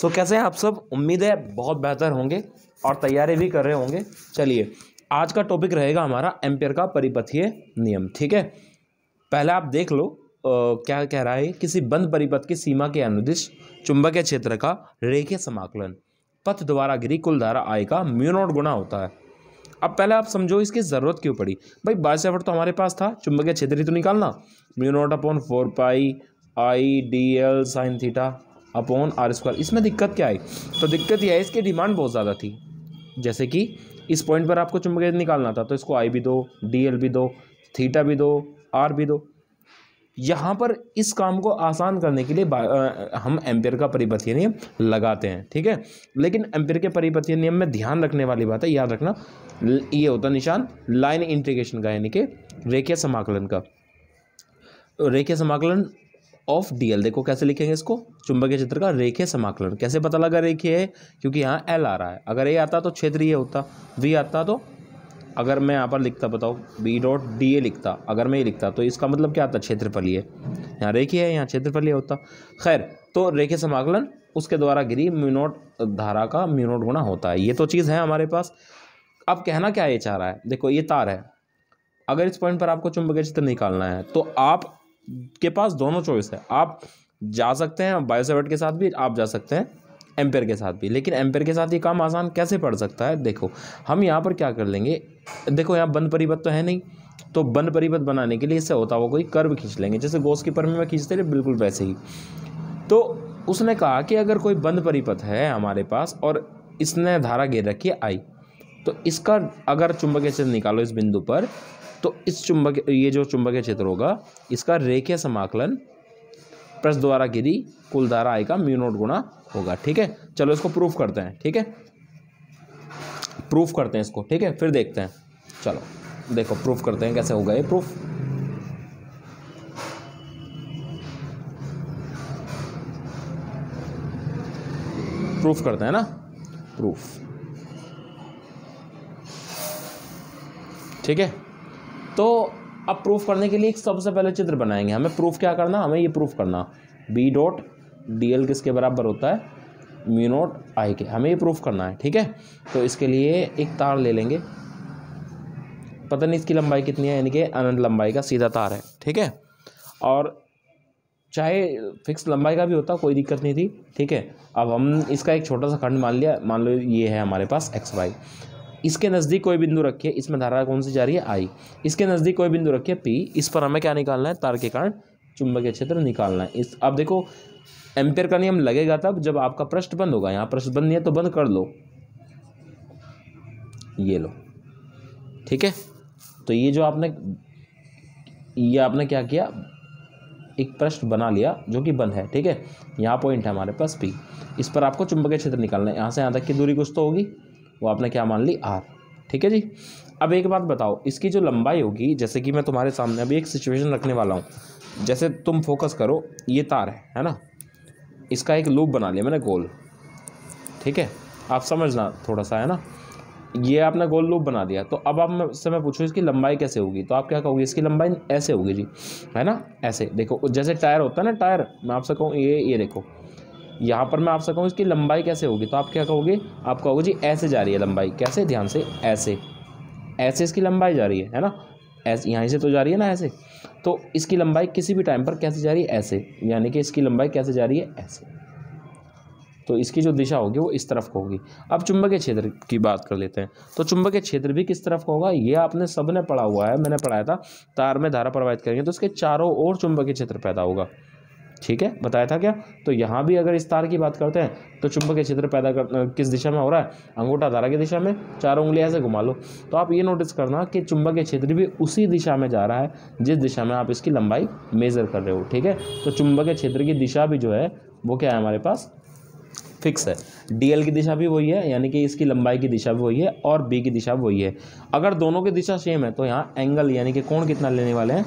सो कैसे हैं आप सब? उम्मीद है बहुत बेहतर होंगे और तैयारी भी कर रहे होंगे। चलिए, आज का टॉपिक रहेगा हमारा एम्पियर का परिपथीय नियम। ठीक है, पहले आप देख लो क्या कह रहा है। किसी बंद परिपथ की सीमा के अनुदिश चुंबकीय क्षेत्र का रेखीय समाकलन पथ द्वारा गिरी कुल धारा I का म्यू नॉट गुना होता है। अब पहले आप समझो इसकी ज़रूरत क्यों पड़ी। भाई बायसेवर्ट तो हमारे पास था, चुंबकीय क्षेत्र ही तो निकालना। म्यू नॉट अपॉन 4 पाई IdL sine theta upon R²। इसमें दिक्कत क्या आई? तो दिक्कत यह है इसकी डिमांड बहुत ज़्यादा थी। जैसे कि इस पॉइंट पर आपको चुंबकीय निकालना था तो इसको I भी दो, DL भी दो, थीटा भी दो, R भी दो। यहाँ पर इस काम को आसान करने के लिए हम एम्पियर का परिपथीय नियम लगाते हैं। ठीक है, लेकिन एम्पियर के परिपथीय नियम में ध्यान रखने वाली बात है, याद रखना, ये होता निशान लाइन इंटीग्रेशन का, यानी कि रेखीय समाकलन का। रेखीय समाकलन ऑफ DL देखो कैसे लिखेंगे इसको, चुंबकीय क्षेत्र का रेखीय समाकलन। कैसे पता लगा रेखीय है? क्योंकि यहाँ L आ रहा है। अगर A आता तो क्षेत्रीय होता, V आता तो, अगर मैं यहाँ पर लिखता, बताओ, B.DA लिखता, अगर मैं ये लिखता तो इसका मतलब क्या आता? क्षेत्रफलीय। यहाँ रेखीय है, यहाँ क्षेत्रफलीय होता। खैर, तो रेखीय समाकलन उसके द्वारा गिरी म्यू नॉट धारा का म्यू नॉट गुना होता है। ये तो चीज़ है हमारे पास। अब कहना क्या ये चाह रहा है, देखो ये तार है, अगर इस पॉइंट पर आपको चुंबकीय क्षेत्र निकालना है तो आप के पास दोनों चॉइस है। आप जा सकते हैं बायसेवर्ट के साथ भी, आप जा सकते हैं एम्पियर के साथ भी। लेकिन एम्पियर के साथ ये काम आसान कैसे पड़ सकता है? देखो हम यहाँ पर क्या कर लेंगे, देखो यहाँ बंद परिपथ तो है नहीं, तो बंद परिपथ बनाने के लिए इससे होता हुआ कोई कर्व खींच लेंगे, जैसे गॉस की परिधि में खींचते थे बिल्कुल वैसे ही। तो उसने कहा कि अगर कोई बंद परिपथ है हमारे पास और इसने धारा घेर रखी है I, तो इसका अगर चुंबकीय क्षेत्र निकालो इस बिंदु पर, तो इस ये जो चुंबकीय क्षेत्र होगा इसका रेखीय समाकलन पृष्ठ द्वारा गिरी कुल धारा I का म्यू नॉट गुना होगा। ठीक है, चलो इसको प्रूफ करते हैं। ठीक है, प्रूफ करते हैं इसको। ठीक है, फिर देखते हैं। चलो देखो प्रूफ करते हैं कैसे होगा ये प्रूफ। प्रूफ करते हैं ना, प्रूफ। ठीक है, तो अब प्रूफ करने के लिए एक सबसे पहले चित्र बनाएंगे। हमें प्रूफ क्या करना, हमें ये प्रूफ करना B.DL किसके बराबर होता है? म्यू नॉट I के। हमें ये प्रूफ करना है। ठीक है, तो इसके लिए एक तार ले लेंगे, पता नहीं इसकी लंबाई कितनी है, यानी कि अनंत लंबाई का सीधा तार है। ठीक है, और चाहे फिक्स लंबाई का भी होता कोई दिक्कत नहीं थी। ठीक है, अब हम इसका एक छोटा सा खंड मान लिया, मान लो ये है हमारे पास XY। इसके नज़दीक कोई बिंदु रखिए, इसमें धारा कौन सी जा रही है? I। इसके नज़दीक कोई बिंदु रखिए P, इस पर हमें क्या निकालना है? तार के कारण चुंबकीय क्षेत्र निकालना है। इस अब देखो एम्पियर का नियम लगेगा तब जब आपका पृष्ठ बंद होगा। यहाँ पृष्ठ बंद नहीं है तो बंद कर लो, ये लो। ठीक है, तो ये जो आपने क्या किया, एक पृष्ठ बना लिया जो कि बंद है। ठीक है, यहाँ पॉइंट है हमारे पास P, इस पर आपको चुंबकीय क्षेत्र निकालना है। यहाँ से यहाँ तक की दूरी कुछ तो होगी, वो आपने क्या मान ली? R। ठीक है जी। अब एक बात बताओ, इसकी जो लंबाई होगी, जैसे कि मैं तुम्हारे सामने अभी एक सिचुएशन रखने वाला हूँ, जैसे तुम फोकस करो, ये तार है ना, इसका एक लूप बना लिया मैंने गोल। ठीक है, आप समझना थोड़ा सा, है ना, ये आपने गोल लूप बना दिया। तो अब आप मुझसे मैं पूछूँ इसकी लंबाई कैसे होगी, तो आप क्या कहोगे? इसकी लंबाई ऐसे होगी जी, है ना, ऐसे। देखो जैसे टायर होता है ना, टायर, मैं आपसे कहूँ ये देखो, यहाँ पर मैं आपसे कहूँ इसकी लंबाई कैसे होगी, तो आप क्या कहोगे? आप कहोगे जी ऐसे जा रही है लंबाई। कैसे? ध्यान से, ऐसे ऐसे इसकी लंबाई जा रही है ना, ऐसे यहाँ से तो जा रही है ना ऐसे। तो इसकी लंबाई किसी भी टाइम पर कैसे जा रही है? ऐसे, यानी कि इसकी लंबाई कैसे जा रही है? ऐसे। तो इसकी जो दिशा होगी वो इस तरफ को होगी। अब चुंबकीय क्षेत्र की बात कर लेते हैं, तो चुंबकीय क्षेत्र भी किस तरफ का होगा? ये आपने सबने पढ़ा हुआ है, मैंने पढ़ाया था, तार में धारा प्रवाहित करेंगे तो उसके चारों ओर चुंबकीय क्षेत्र पैदा होगा। ठीक है, बताया था क्या? तो यहाँ भी अगर इस तार की बात करते हैं तो चुंबकीय क्षेत्र पैदा किस दिशा में हो रहा है? अंगूठा धारा की दिशा में। चारों उंगलियां ऐसे घुमा लो, तो आप ये नोटिस करना कि चुंबकीय क्षेत्र भी उसी दिशा में जा रहा है जिस दिशा में आप इसकी लंबाई मेजर कर रहे हो। ठीक है, तो चुंबकीय क्षेत्र की दिशा भी जो है वो क्या है हमारे पास? फिक्स है। DL की दिशा भी वही है, यानी कि इसकी लंबाई की दिशा भी वही है, और B की दिशा भी वही है। अगर दोनों की दिशा सेम है तो यहाँ एंगल यानी कि कोण कितना लेने वाले हैं?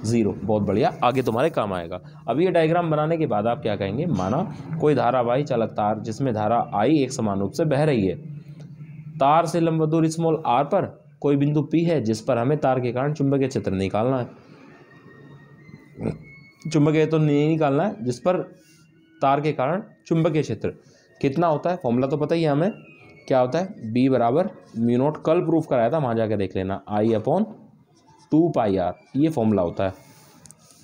0। बहुत बढ़िया, आगे तुम्हारे काम आएगा। अब ये डायग्राम बनाने के बाद आप क्या कहेंगे? माना कोई धारावाही चालक तार जिसमें धारा I एक समान रूप से बह रही है, तार से लंब दूरी स्मॉल r पर कोई बिंदु P है जिस पर हमें तार के कारण चुंबकीय क्षेत्र निकालना है। चुंबकीय तो नहीं निकालना है, जिस पर तार के कारण चुंबकीय क्षेत्र, कितना होता है, फॉर्मूला तो पता ही है हमें, क्या होता है, बी बराबर म्यू नॉट, कल प्रूफ कराया था, वहाँ जाके देख लेना, आई अपॉन 2πr, ये फॉर्मूला होता है।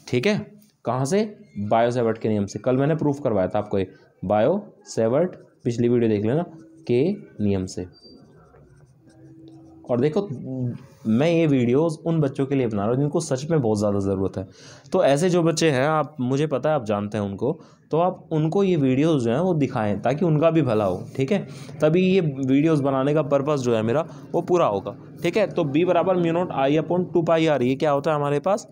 ठीक है, कहाँ से, बायो सेवर्ट के नियम से, कल मैंने प्रूफ करवाया था आपको, बायो सेवर्ट, पिछली वीडियो देख लेना, के नियम से। और देखो मैं ये वीडियोस उन बच्चों के लिए बना रहा हूँ जिनको सच में बहुत ज़्यादा ज़रूरत है। तो ऐसे जो बच्चे हैं, आप, मुझे पता है आप जानते हैं उनको, तो आप उनको ये वीडियोस जो हैं वो दिखाएं ताकि उनका भी भला हो। ठीक है, तभी ये वीडियोस बनाने का पर्पस जो है मेरा वो पूरा होगा। ठीक है, तो बी बराबर mu not I upon 2πr, ये क्या होता है हमारे पास,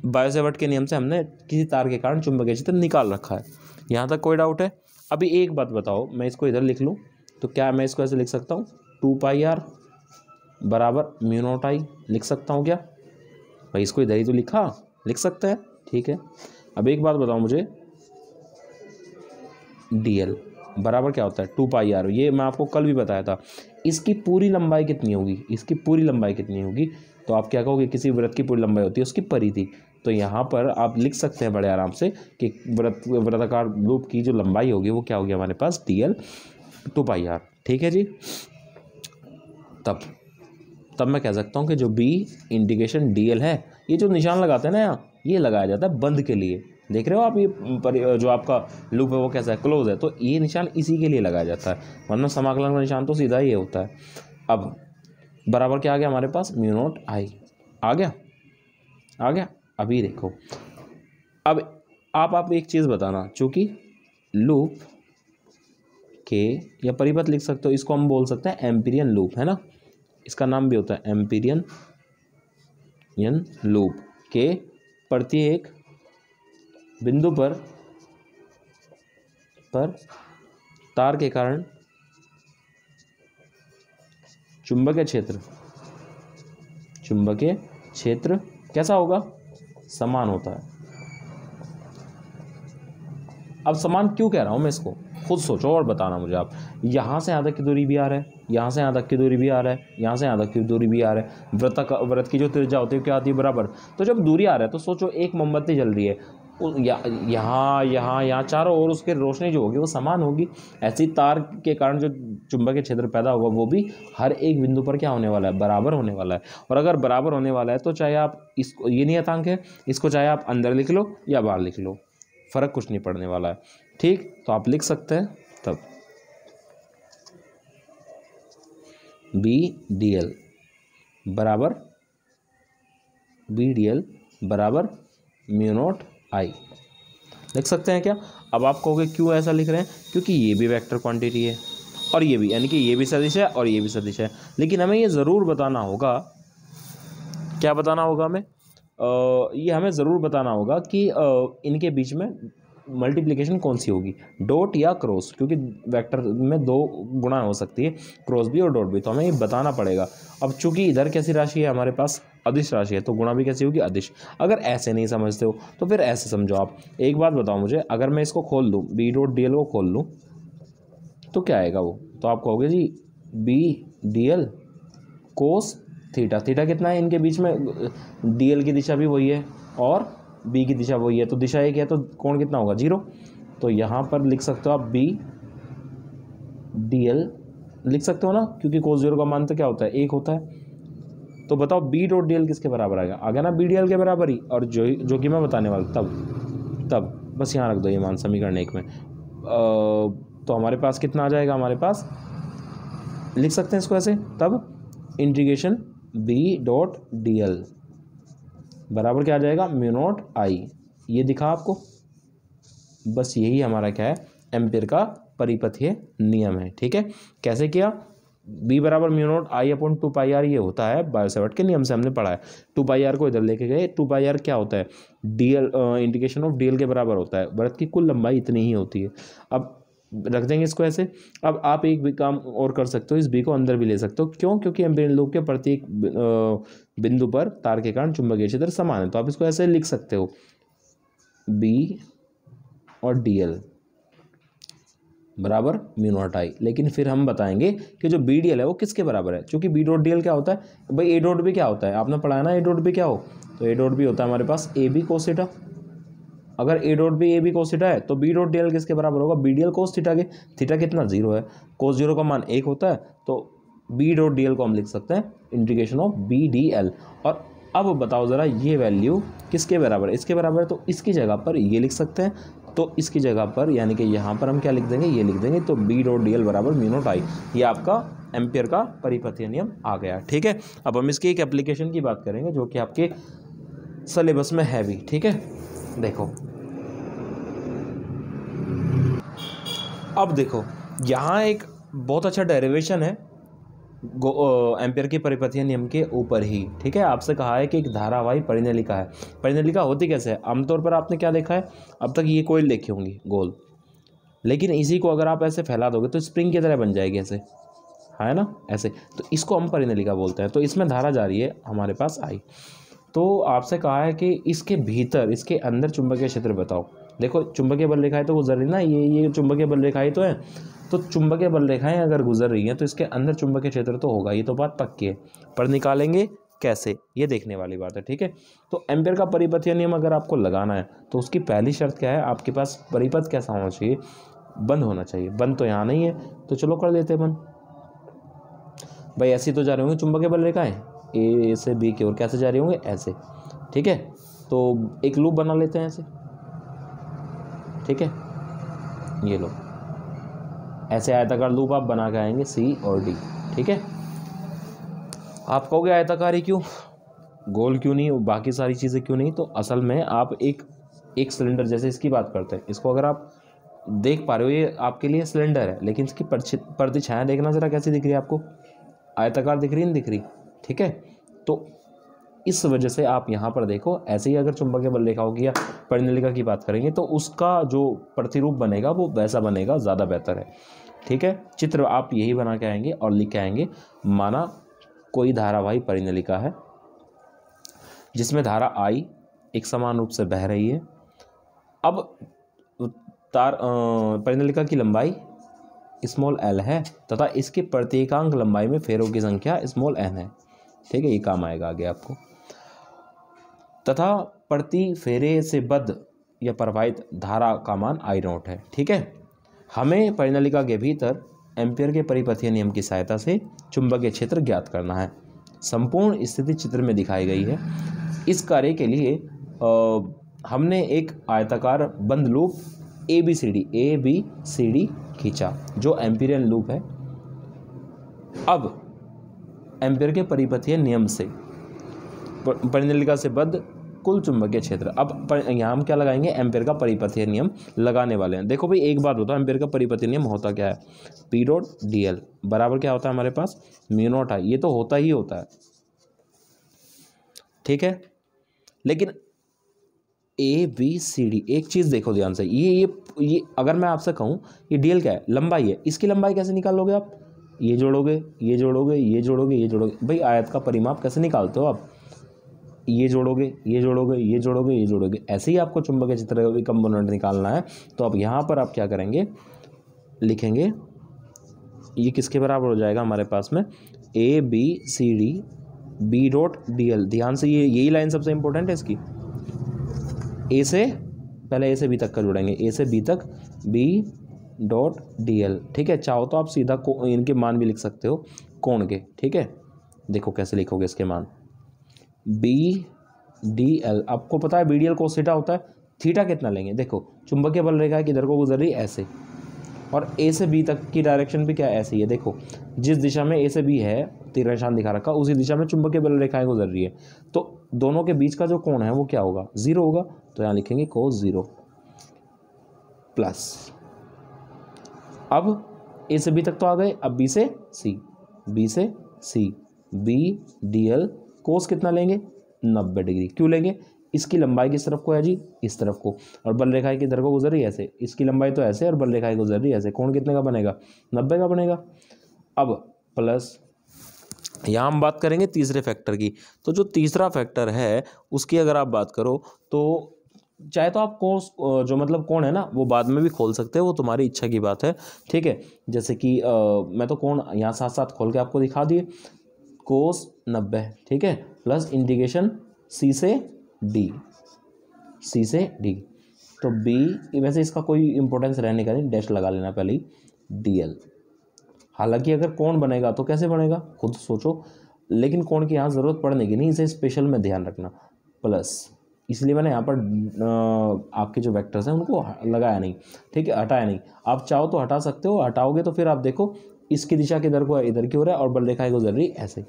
बायो सेवर्ट के नियम से हमने किसी तार के कारण चुंबकीय क्षेत्र निकाल रखा है। यहाँ तक कोई डाउट है? अभी एक बात बताओ, मैं इसको इधर लिख लूँ तो क्या मैं इसको ऐसे लिख सकता हूँ, 2πr बराबर म्यू नॉट आई, लिख सकता हूँ क्या भाई? इसको इधर ही तो लिख सकते हैं। ठीक है, अब एक बात बताओ मुझे, dl बराबर क्या होता है, 2πr, ये मैं आपको कल भी बताया था। इसकी पूरी लंबाई कितनी होगी, इसकी पूरी लंबाई कितनी होगी, तो आप क्या कहोगे, किसी वृत्त की पूरी लंबाई होती है उसकी परिधि। तो यहाँ पर आप लिख सकते हैं बड़े आराम से कि वृत्ताकार लूप की जो लंबाई होगी वो क्या होगी हमारे पास, dl 2πr। ठीक है जी, तब मैं कह सकता हूँ कि जो बी इंडिकेशन dl है, ये जो निशान लगाते हैं ना यहाँ, ये लगाया जाता है बंद के लिए। देख रहे हो आप, ये जो आपका लूप है वो कैसा है, क्लोज है, तो ये निशान इसी के लिए लगाया जाता है, वरना समाकलन का निशान तो सीधा ही होता है। अब बराबर क्या आ गया हमारे पास, म्यू नॉट आई आ गया। अभी देखो, अब आप एक चीज़ बताना, चूँकि लूप के, या परिपथ लिख सकते हो, इसको हम बोल सकते हैं एम्पीरियन लूप, है ना, इसका नाम भी होता है एम्पीरियन लूप के प्रत्येक बिंदु पर तार के कारण चुंबकीय क्षेत्र कैसा होगा, समान होता है। अब समान क्यों कह रहा हूं मैं, इसको खुद सोचो और बताना मुझे आप। यहाँ से यहाँ तक की दूरी भी आ रहा है, यहाँ से यहाँ तक की दूरी भी आ रहा है, यहाँ से यहाँ तक की दूरी भी आ रहा है, वृत्त की जो त्रिज्या होती है क्या आती है, बराबर। तो जब दूरी आ रहा है तो सोचो एक मोमबत्ती जल रही है, यहाँ चारों ओर उसकी रोशनी जो होगी वो समान होगी। ऐसी तार के कारण जो चुंबकीय क्षेत्र पैदा होगा वो भी हर एक बिंदु पर क्या होने वाला है, बराबर होने वाला है। और अगर बराबर होने वाला है तो चाहे आप इसको, ये नियतांक है, इसको चाहे आप अंदर लिख लो या बाहर लिख लो, फ़र्क कुछ नहीं पड़ने वाला है। ठीक, तो आप लिख सकते हैं तब बी डी एल बराबर म्यू नॉट आई लिख सकते हैं क्या? अब आप कहोगे क्यों ऐसा लिख रहे हैं, क्योंकि ये भी वेक्टर क्वांटिटी है और ये भी, यानी कि ये भी सदिश है और ये भी सदिश है। लेकिन हमें ये ज़रूर बताना होगा, क्या बताना होगा हमें, ये हमें ज़रूर बताना होगा कि इनके बीच में मल्टीप्लिकेशन कौन सी होगी, डॉट या क्रॉस, क्योंकि वेक्टर में दो गुणा हो सकती है, क्रॉस भी और डॉट भी, तो हमें ये बताना पड़ेगा। अब चूंकि इधर कैसी राशि है हमारे पास, अदिश राशि है, तो गुणा भी कैसी होगी, अदिश। अगर ऐसे नहीं समझते हो तो फिर ऐसे समझो आप। एक बात बताओ मुझे, अगर मैं इसको खोल लूँ, बी डॉट डी एल को खोल लूँ तो क्या आएगा वो, तो आप कहोगे जी B D L cos theta, theta कितना है इनके बीच में, डी एल की दिशा भी वही है और बी की दिशा वही है, तो दिशा एक है तो कोण कितना होगा, 0। तो यहाँ पर लिख सकते हो आप बी डी एल लिख सकते हो ना, क्योंकि कोस 0 का मान तो क्या होता है, 1 होता है। तो बताओ बी डॉट डी एल किसके बराबर आएगा, आ गया ना बी डी एल के बराबर ही, और जो कि मैं बताने वाला तब बस यहाँ रख दो ये मान समीकरण 1 में। तो हमारे पास कितना आ जाएगा, हमारे पास लिख सकते हैं इसको ऐसे, तब integration B dot D L बराबर क्या आ जाएगा, म्यू नॉट आई। ये दिखा आपको, बस यही हमारा क्या है, एम्पीयर का परिपथीय नियम है। ठीक है, कैसे किया, b बराबर mu not I upon 2πr, ये होता है बायो सेवर्ट के नियम से हमने पढ़ा है। 2πr को इधर लेके गए, 2πr क्या होता है, dl इंटीग्रेशन ऑफ dl के बराबर होता है, वृत्त की कुल लंबाई इतनी ही होती है। अब रख देंगे इसको ऐसे। अब आप एक भी काम और कर सकते हो, इस बी को अंदर भी ले सकते हो, क्यों, क्योंकि एम्पीरियन लूप के प्रत्येक बिंदु पर तार के कारण चुंबकीय क्षेत्र समान है, तो आप इसको ऐसे लिख सकते हो, बी और डी एल बराबर म्यू नॉट आई। लेकिन फिर हम बताएंगे कि जो बी डी एल है वो किसके बराबर है, क्योंकि बी डॉट डी एल क्या होता है भाई, ए डॉट भी क्या होता है, आपने पढ़ा है ना, ए डॉट भी क्या हो, तो ए डॉट भी होता है हमारे पास ए बी कोस थीटा। अगर A dot B A B cos theta है तो बी डॉट डी एल किसके बराबर होगा, B D L cos theta के। थीटा कितना 0 है, कोस 0 का मान 1 होता है, तो बी डॉट डी एल को हम लिख सकते हैं integration of B D L. और अब बताओ ज़रा ये वैल्यू किसके बराबर है, इसके बराबर है, तो इसकी जगह पर ये लिख सकते हैं, तो इसकी जगह पर यानी कि यहाँ पर हम क्या लिख देंगे, ये लिख देंगे, तो बी डॉट डी एल बराबर म्यू नॉट आई। ये आपका एम्पियर का परिपथीय नियम आ गया। ठीक है, अब हम इसकी एक एप्लीकेशन की बात करेंगे जो कि आपके सिलेबस में है भी। ठीक है, देखो अब देखो यहाँ एक बहुत अच्छा डेरिवेशन है एम्पियर के परिपथीय नियम के ऊपर ही। ठीक है, आपसे कहा है कि एक धारावाही परिनलिका है। परिनलिका होती कैसे है, आमतौर पर आपने क्या देखा है, अब तक ये कोयल देखी होंगी गोल, लेकिन इसी को अगर आप ऐसे फैला दोगे तो स्प्रिंग की तरह बन जाएगी ऐसे, है ना, ऐसे, तो इसको हम परिनलिका बोलते हैं। तो इसमें धारा जा रही है हमारे पास आई। तो आपसे कहा है कि इसके भीतर, इसके अंदर चुंबकीय क्षेत्र बताओ। देखो चुंबकीय बल रेखाएं तो गुजर रही ना, ये चुंबकीय बल रेखाएं तो है, तो चुंबकीय बल रेखाएं अगर गुजर रही हैं तो इसके अंदर चुंबकीय क्षेत्र तो होगा, ये तो बात पक्की है। पर निकालेंगे कैसे, ये देखने वाली बात है। ठीक है, तो एम्पियर का परिपथीय नियम अगर आपको लगाना है तो उसकी पहली शर्त क्या है, आपके पास परिपथ कैसा होना चाहिए, बंद होना चाहिए। बंद तो यहाँ नहीं है, तो चलो कर देते हैं बंद। भाई ऐसी तो जा रहे होंगे चुंबकीय बल रेखाएं ए से बी की ओर, कैसे जा रही होंगे, ऐसे। ठीक है, तो एक लूप बना लेते हैं ऐसे। ठीक है, ये लो, ऐसे आयताकार लूप आप बना के आएंगे सी और डी। ठीक है, आप कहोगे आयताकार ही क्यों, गोल क्यों नहीं, बाकी सारी चीज़ें क्यों नहीं, तो असल में आप एक सिलेंडर जैसे इसकी बात करते हैं, इसको अगर आप देख पा रहे हो ये आपके लिए सिलेंडर है, लेकिन इसकी प्रतिछाया देखना ज़रा कैसी दिख रही है आपको, आयताकार दिख रही नहीं दिख रही। ठीक है, तो इस वजह से आप यहाँ पर देखो, ऐसे ही अगर चुंबकीय बल रेखाओं की या परिनलिका की बात करेंगे तो उसका जो प्रतिरूप बनेगा वो वैसा बनेगा, ज़्यादा बेहतर है। ठीक है, चित्र आप यही बना के आएंगे और लिख के आएंगे, माना कोई धारावाही परिनलिका है जिसमें धारा आई एक समान रूप से बह रही है। अब परिनलिका की लंबाई स्मॉल एल है तथा इसके प्रत्येकांक लंबाई में फेरों की संख्या स्मॉल एन है। ठीक है, ये काम आएगा आगे आपको। तथा प्रति फेरे से बद्ध या प्रवाहित धारा का मान आई नॉट है। ठीक है, हमें परिनलिका के भीतर एम्पियर के परिपथीय नियम की सहायता से चुंबकीय क्षेत्र ज्ञात करना है। संपूर्ण स्थिति चित्र में दिखाई गई है। इस कार्य के लिए हमने एक आयताकार बंद loop A B C D खींचा जो एम्पियरियन लूप है। अब एम्पियर के परिपथीय नियम से परिनलिका से बद्ध कुल चुंबकीय क्षेत्र, अब यहाँ हम क्या लगाएंगे, एम्पियर का परिपथीय नियम लगाने वाले हैं। देखो भाई एक बात होता है, एम्पियर का परिपथीय नियम होता क्या है, पी डॉट डी एल बराबर क्या होता है हमारे पास, म्यू नॉट आई। ये तो होता ही होता है। ठीक है, लेकिन ए बी सी डी, एक चीज़ देखो ध्यान से, ये अगर मैं आपसे कहूँ ये डी एल क्या है, लंबाई है, इसकी लंबाई कैसे निकालोगे आप, ये जोड़ोगे ये जोड़ोगे ये जोड़ोगे ये जोड़ोगे। भाई आयत का परिमाप कैसे निकालते हो आप, ये जोड़ोगे ये जोड़ोगे ये जोड़ोगे ये जोड़ोगे। ऐसे ही आपको चुंबकीय क्षेत्र का कंपोनेंट निकालना है। तो अब यहाँ पर आप क्या करेंगे, लिखेंगे ये किसके बराबर हो जाएगा हमारे पास में, A B C D B dot D L. ध्यान से यही लाइन सबसे इंपॉर्टेंट है इसकी, ए से पहले ए से बी तक का जोड़ेंगे, ए से बी तक बी डॉट डी एल। ठीक है, चाहो तो आप सीधा इनके मान भी लिख सकते हो कोण के। ठीक है, देखो कैसे लिखोगे इसके मान, बी डी एल, आपको पता है B D L cos theta होता है। थीटा कितना लेंगे, देखो चुंबकीय बल रेखा किधर को गुजर रही है, ऐसे, और ए से बी तक की डायरेक्शन भी क्या ऐसी है। देखो जिस दिशा में ए से बी है, तीर निशान दिखा रखा, उसी दिशा में चुंबकीय बल रेखाएं गुजर रही है, तो दोनों के बीच का जो कोण है वो क्या होगा, 0 होगा। तो यहाँ लिखेंगे कोस 0 प्लस, अब ए से बी तक तो आ गए, अब बी से सी, बी से सी, बी डी एल कोस कितना लेंगे, 90 डिग्री। क्यों लेंगे, इसकी लंबाई किस तरफ को है जी, इस तरफ को, और बल रेखाएं किधर को गुजर रही है, ऐसे, इसकी लंबाई तो ऐसे और बल रेखाएं गुजर रही है ऐसे, कोण कितने का बनेगा, 90 का बनेगा। अब प्लस यहाँ हम बात करेंगे तीसरे फैक्टर की। तो जो तीसरा फैक्टर है उसकी अगर आप बात करो तो चाहे तो आप कोस जो मतलब कोण है ना वो बाद में भी खोल सकते हो, वो तुम्हारी इच्छा की बात है। ठीक है, जैसे कि मैं तो कोण यहाँ साथ साथ खोल के आपको दिखा दिए, कोस 90। ठीक है, प्लस इंटीग्रेशन सी से डी, तो बी, वैसे इसका कोई इंपॉर्टेंस रहने का नहीं, डैश लगा लेना पहले ही, डीएल। हालांकि अगर कौन बनेगा तो कैसे बनेगा खुद सोचो, लेकिन कौन की यहाँ ज़रूरत पड़ने की नहीं, इसे स्पेशल में ध्यान रखना। प्लस, इसलिए मैंने यहाँ पर आपके जो वेक्टर्स हैं उनको लगाया नहीं, ठीक है, हटाया नहीं। आप चाहो तो हटा सकते हो, हटाओगे तो फिर आप देखो इसकी दिशा किधर को है, इधर की हो रहा है, और बल रेखा गुजर रही ऐसे,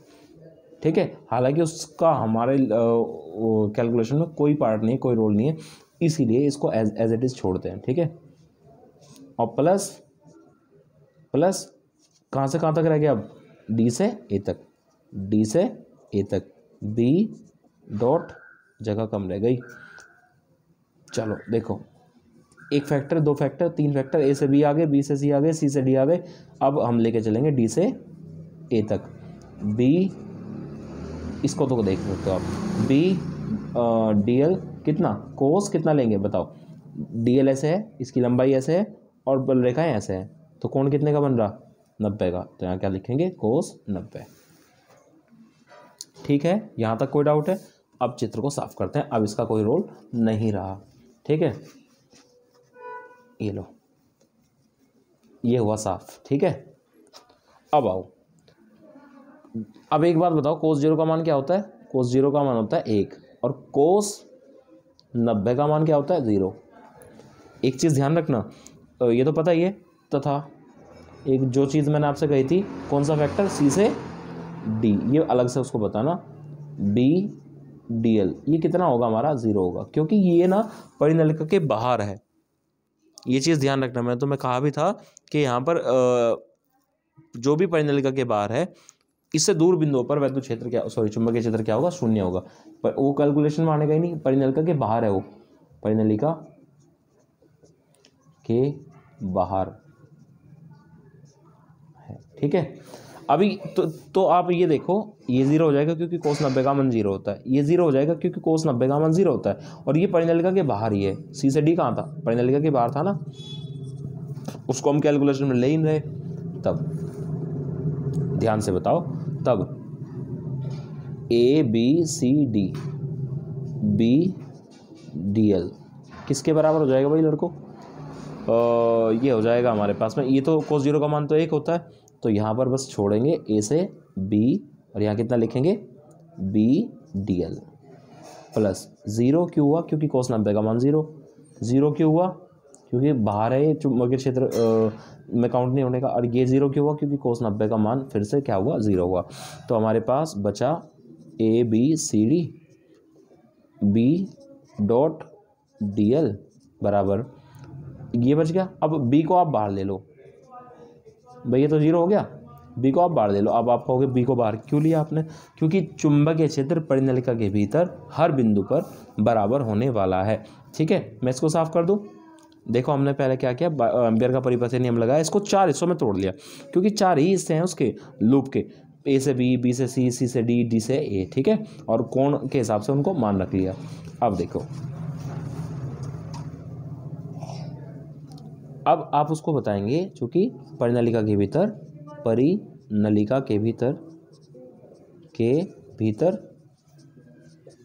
ठीक है। हालांकि उसका हमारे कैलकुलेशन में कोई पार्ट नहीं है, कोई रोल नहीं है, इसीलिए इसको एज इट इज़ छोड़ते हैं, ठीक है। और प्लस प्लस कहाँ से कहाँ तक रह गया अब, डी से ए तक, डी से ए तक, बी डॉट जगह कम रह गई। चलो देखो, एक फैक्टर, दो फैक्टर, तीन फैक्टर, ए से बी आ गए, बी से सी आ गए, सी से डी आ गए। अब हम लेके चलेंगे डी से ए तक। बी, इसको तो देख सकते हो आप, बी डी एल कितना, कोस कितना लेंगे बताओ, डी एल ऐसे है, इसकी लंबाई ऐसे है, और बल रेखाएं ऐसे है, तो कोण कितने का बन रहा, 90 का। तो यहाँ क्या लिखेंगे, कोस 90। ठीक है, यहाँ तक कोई डाउट है? अब चित्र को साफ करते हैं, अब इसका कोई रोल नहीं रहा, ठीक है। ये लो, ये हुआ साफ, ठीक है। अब आओ, अब एक बात बताओ, कोस 0 का मान क्या होता है? कोस 0 का मान होता है 1, और कोस 90 का मान क्या होता है? 0। एक चीज़ ध्यान रखना, ये तो पता ही है, तथा एक जो चीज़ मैंने आपसे कही थी, कौन सा फैक्टर, सी से डी, ये अलग से उसको बताना। बी डी एल ये कितना होगा हमारा? 0 होगा, क्योंकि ये ना परिनलिका के बाहर है, ये चीज़ ध्यान रखना। मैं तुम्हें कहा भी था कि यहाँ पर जो भी परिनलिका के बाहर है, इससे दूर बिंदुओं पर वैद्युत क्षेत्र क्या, सॉरी चुंबकीय क्षेत्र क्या होगा? 0 होगा। पर वो कैलकुलेशन में आने का ही नहीं, परिनलिका के बाहर है, वो परिनलिका के बाहर है, ठीक है। अभी तो आप ये देखो, ये 0 हो जाएगा क्योंकि कोस 90 का मान 0 होता है, ये 0 हो जाएगा क्योंकि कोस 90 का मान 0 होता है, और ये परिनलिका के बाहर ही है। सी से डी कहाँ था? परिनलिका के बाहर था ना, उसको हम कैलकुलेशन में ले ही नहीं रहे। तब ध्यान से बताओ, तब A B C D, B D L किसके बराबर हो जाएगा भाई लड़कों? ये हो जाएगा हमारे पास में, ये तो कोस 0 का मान तो 1 होता है, तो यहाँ पर बस छोड़ेंगे ए से बी, और यहाँ कितना लिखेंगे? बी डी एल प्लस 0 क्यों हुआ? क्योंकि कोस 90 का मान 0। 0 क्यों हुआ? क्योंकि बाहर है, चुंबकीय क्षेत्र में काउंट नहीं होने का। और ये 0 क्यों हुआ? क्योंकि कोस 90 का मान फिर से क्या हुआ? 0 हुआ। तो हमारे पास बचा A B C D, B dot D L बराबर, ये बच गया। अब बी को आप बाहर ले लो भाई, ये तो 0 हो गया, बी को आप बाहर ले लो। अब आप कहोगे बी को बाहर क्यों लिया आपने? क्योंकि चुंबकीय क्षेत्र परिनलिका के भीतर हर बिंदु पर बराबर होने वाला है, ठीक है। मैं इसको साफ कर दूं। देखो हमने पहले क्या किया, एम्पियर का परिपथ नियम लगाया, इसको 4 हिस्सों में तोड़ लिया, क्योंकि 4 ही हिस्से हैं उसके लूप के, ए से बी, बी से सी, सी से डी, डी से ए, ठीक है। और कोण के हिसाब से उनको मान रख लिया। अब देखो, अब आप उसको बताएंगे, चूँकि परिनलिका के भीतर, परिनलिका के भीतर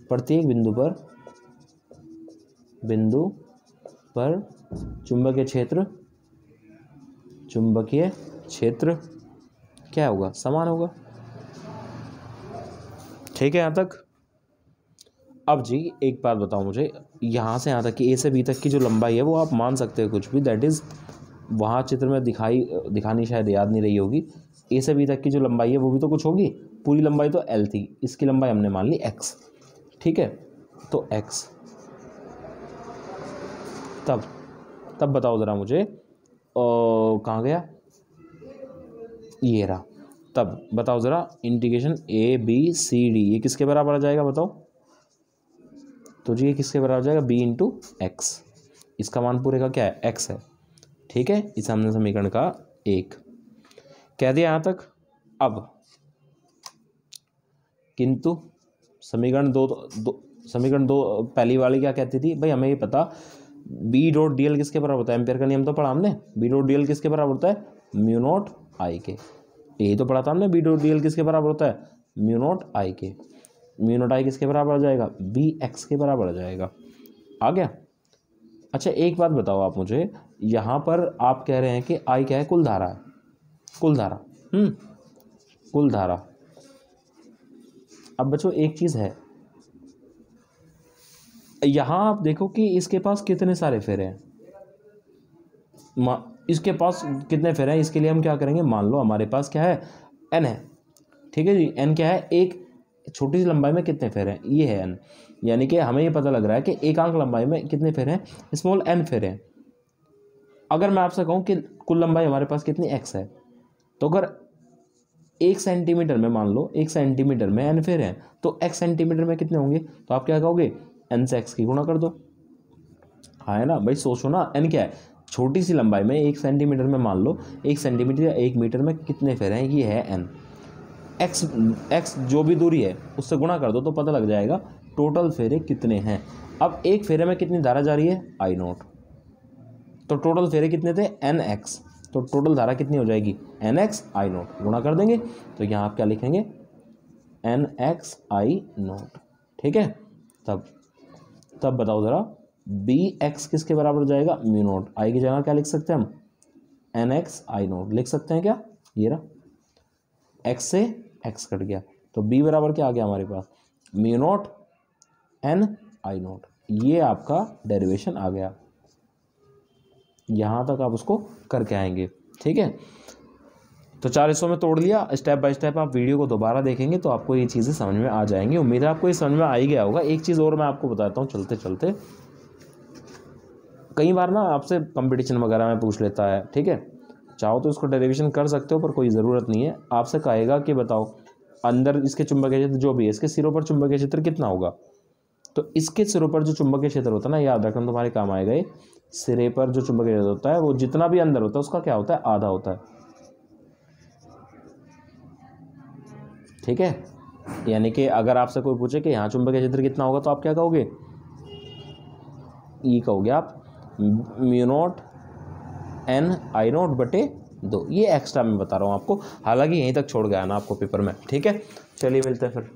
प्रत्येक बिंदु पर चुंबकीय क्षेत्र क्या होगा? समान होगा, ठीक है यहाँ तक। अब जी एक बात बताओ मुझे, यहाँ से यहाँ तक कि ए से बी तक की जो लंबाई है वो आप मान सकते हो कुछ भी, दैट इज़ वहाँ चित्र में दिखानी शायद याद नहीं रही होगी। ए से बी तक की जो लंबाई है वो भी तो कुछ होगी, पूरी लंबाई तो एल थी, इसकी लंबाई हमने मान ली एक्स, ठीक है। तो एक्स, तब बताओ ज़रा मुझे, कहाँ गया? ये रहा। तब बताओ ज़रा, integration A B C D ये किसके बराबर आ जाएगा बताओ? तो जी ये किसके बराबर आ जाएगा? B into X. इसका मान पूरे का क्या है? एक्स है, ठीक है। इस हमने समीकरण का 1 कह दिया यहाँ तक। अब किंतु समीकरण दो पहली वाली क्या कहती थी भाई? हमें ये पता बी डॉट डी एल किसके बराबर होता है? एम्पियर का नियम तो पढ़ा हमने, बी डॉट डी एल किसके बराबर होता है? म्यू नॉट आई के। यही तो पढ़ा था हमने, बी डॉट डी एल किसके बराबर होता है? म्यू नॉट आई के। म्यू नॉट आई किसके बराबर आ जाएगा? बी एक्स के बराबर आ जाएगा। आ गया? अच्छा एक बात बताओ आप मुझे, यहाँ पर आप कह रहे हैं कि आई क्या है, कुल धारा है, कुल धारा, कुल धारा। अब बच्चों एक चीज़ है, यहाँ आप देखो कि इसके पास कितने सारे फेरे हैं, इसके पास कितने फेरे हैं, इसके लिए हम क्या करेंगे, मान लो हमारे पास क्या है, एन है, ठीक है जी, एन क्या है, एक छोटी सी लंबाई में कितने फेरे हैं, ये है एन। यानी कि हमें ये पता लग रहा है कि एक आंक लंबाई में कितने फेरे हैं, स्मॉल एन फेरे हैं। अगर मैं आपसे कहूँ कि कुल लंबाई हमारे पास कितनी एक्स है, तो अगर 1 सेंटीमीटर में, मान लो 1 सेंटीमीटर में एन फेरे हैं, तो x सेंटीमीटर में कितने होंगे, तो आप क्या कहोगे, एन से एक्स की गुणा कर दो। हाँ है ना भाई, सोचो ना, एन क्या है, छोटी सी लंबाई में 1 सेंटीमीटर में, मान लो 1 सेंटीमीटर या 1 मीटर में कितने फेरे हैं, ये है एन। एक्स जो भी दूरी है उससे गुणा कर दो तो पता लग जाएगा टोटल फेरे कितने हैं। अब एक फेरे में कितनी धारा जा रही है, आई नोट, तो टोटल फेरे कितने थे, एन एक्स, तो टोटल धारा कितनी हो जाएगी, एन एक्स आई नोट, गुणा कर देंगे तो यहाँ आप क्या लिखेंगे, एन एक्स आई नोट, ठीक है। तब बताओ ज़रा, बी एक्स किसके बराबर हो जाएगा, म्यू नोट, आई की जगह क्या लिख सकते हैं हम, एन एक्स आई नोट लिख सकते हैं क्या, ये रहा, एक्स से एक्स कट गया, तो बी बराबर क्या आ गया हमारे पास, म्यू नोट एन आई नोट, ये आपका डेरिवेशन आ गया। यहाँ तक आप उसको करके आएंगे, ठीक है। तो 4 हिस्सों में तोड़ लिया, स्टेप बाय स्टेप आप वीडियो को दोबारा देखेंगे तो आपको ये चीज़ें समझ में आ जाएंगी। उम्मीद है आपको ये समझ में आ ही गया होगा। एक चीज़ और मैं आपको बताता हूँ चलते चलते, कई बार ना आपसे कंपटीशन वगैरह में पूछ लेता है, ठीक है, चाहो तो इसको डेरिवेशन कर सकते हो पर कोई ज़रूरत नहीं है। आपसे कहेगा कि बताओ अंदर इसके चुंबकीय क्षेत्र जो भी है, इसके सिरों पर चुंबकीय क्षेत्र कितना होगा, तो इसके सिरों पर जो चुंबकीय क्षेत्र होता है ना, याद रखना तुम्हारे काम आएगा ये, सिरे पर जो चुंबकीय क्षेत्र होता है वो जितना भी अंदर होता है उसका क्या होता है, आधा होता है, ठीक है। यानी कि अगर आपसे कोई पूछे कि यहाँ चुंबकीय क्षेत्र कितना होगा तो आप क्या कहोगे, ये कहोगे आप, म्यू नोट एन आई नोट बटे 2। ये एक्स्ट्रा मैं बता रहा हूँ आपको, हालांकि यहीं तक छोड़ गया ना आपको पेपर में, ठीक है। चलिए मिलते हैं फिर।